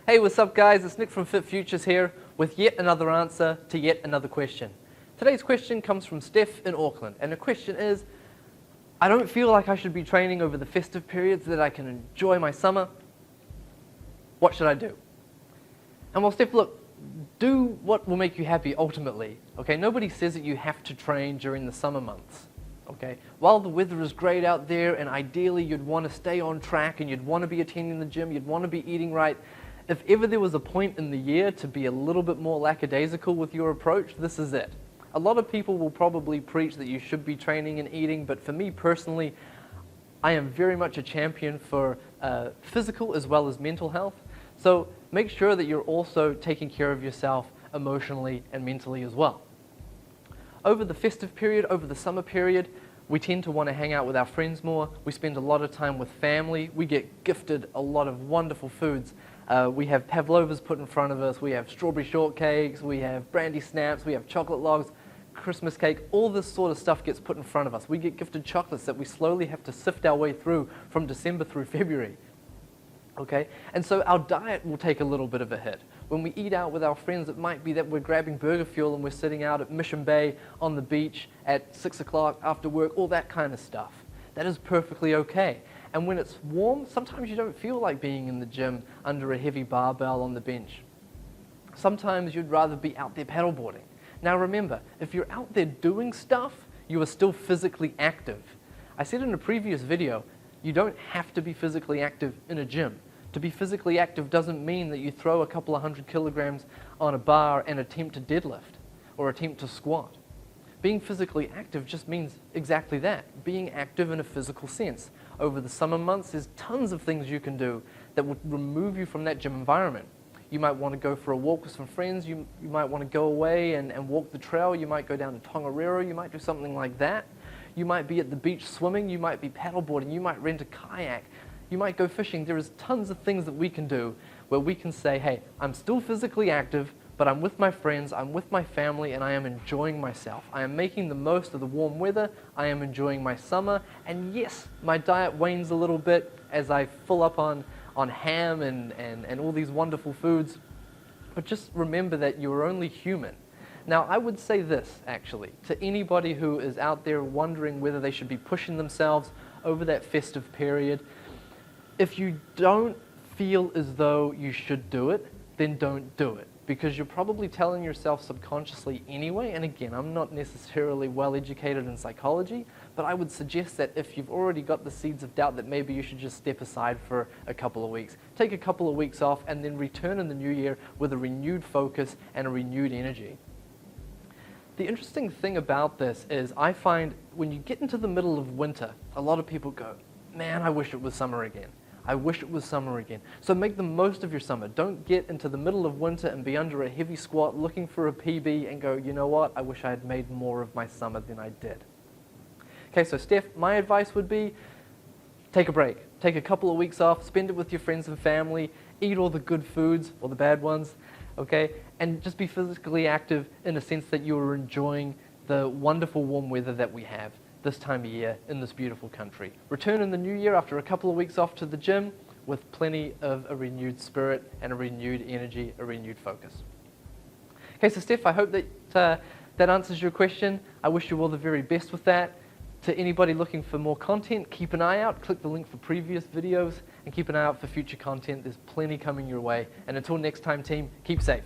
Hey, what's up guys? It's Nick from Fit Futures here with yet another answer to yet another question. Today's question comes from Steph in Auckland, and the question is, I don't feel like I should be training over the festive period so that I can enjoy my summer. What should I do? And well, Steph, look, do what will make you happy ultimately, okay? Nobody says that you have to train during the summer months, okay? While the weather is great out there and ideally you'd want to stay on track and you'd want to be attending the gym, you'd want to be eating right, if ever there was a point in the year to be a little bit more lackadaisical with your approach, this is it. A lot of people will probably preach that you should be training and eating, but for me personally, I am very much a champion for physical as well as mental health. So make sure that you're also taking care of yourself emotionally and mentally as well. Over the festive period, over the summer period, we tend to want to hang out with our friends more. We spend a lot of time with family. We get gifted a lot of wonderful foods. We have pavlovas put in front of us. We have strawberry shortcakes. We have brandy snaps. We have chocolate logs, Christmas cake. All this sort of stuff gets put in front of us. We get gifted chocolates that we slowly have to sift our way through from December through February. Okay? And so our diet will take a little bit of a hit. When we eat out with our friends, it might be that we're grabbing burger fuel and we're sitting out at Mission Bay on the beach at 6 o'clock after work, all that kind of stuff. That is perfectly okay. And when it's warm, sometimes you don't feel like being in the gym under a heavy barbell on the bench. Sometimes you'd rather be out there paddleboarding. Now remember, if you're out there doing stuff, you are still physically active. I said in a previous video, you don't have to be physically active in a gym. To be physically active doesn't mean that you throw a couple of 100 kilograms on a bar and attempt to deadlift or attempt to squat. Being physically active just means exactly that, being active in a physical sense. Over the summer months, there's tons of things you can do that would remove you from that gym environment. You might want to go for a walk with some friends, you might want to go away and walk the trail, you might go down to Tongariro, you might do something like that. You might be at the beach swimming, you might be paddleboarding, you might rent a kayak, you might go fishing. There is tons of things that we can do where we can say, hey, I'm still physically active, but I'm with my friends, I'm with my family, and I am enjoying myself. I am making the most of the warm weather, I am enjoying my summer, and yes, my diet wanes a little bit as I fill up on ham and all these wonderful foods, but just remember that you're only human. Now, I would say this, actually, to anybody who is out there wondering whether they should be pushing themselves over that festive period. If you don't feel as though you should do it, then don't do it, because you're probably telling yourself subconsciously anyway. And again, I'm not necessarily well educated in psychology, but I would suggest that if you've already got the seeds of doubt, that maybe you should just step aside for a couple of weeks. Take a couple of weeks off and then return in the new year with a renewed focus and a renewed energy. The interesting thing about this is I find when you get into the middle of winter, a lot of people go, man, I wish it was summer again. I wish it was summer again. So make the most of your summer. Don't get into the middle of winter and be under a heavy squat looking for a PB and go, you know what, I wish I had made more of my summer than I did. Okay, so Steph, my advice would be take a break. Take a couple of weeks off, spend it with your friends and family, eat all the good foods, or the bad ones, okay? And just be physically active in a sense that you are enjoying the wonderful warm weather that we have this time of year in this beautiful country. Return in the new year after a couple of weeks off to the gym with plenty of a renewed spirit and a renewed energy, a renewed focus. Okay, so Steph, I hope that that answers your question. I wish you all the very best with that. To anybody looking for more content, keep an eye out. Click the link for previous videos and keep an eye out for future content. There's plenty coming your way. And until next time, team, keep safe.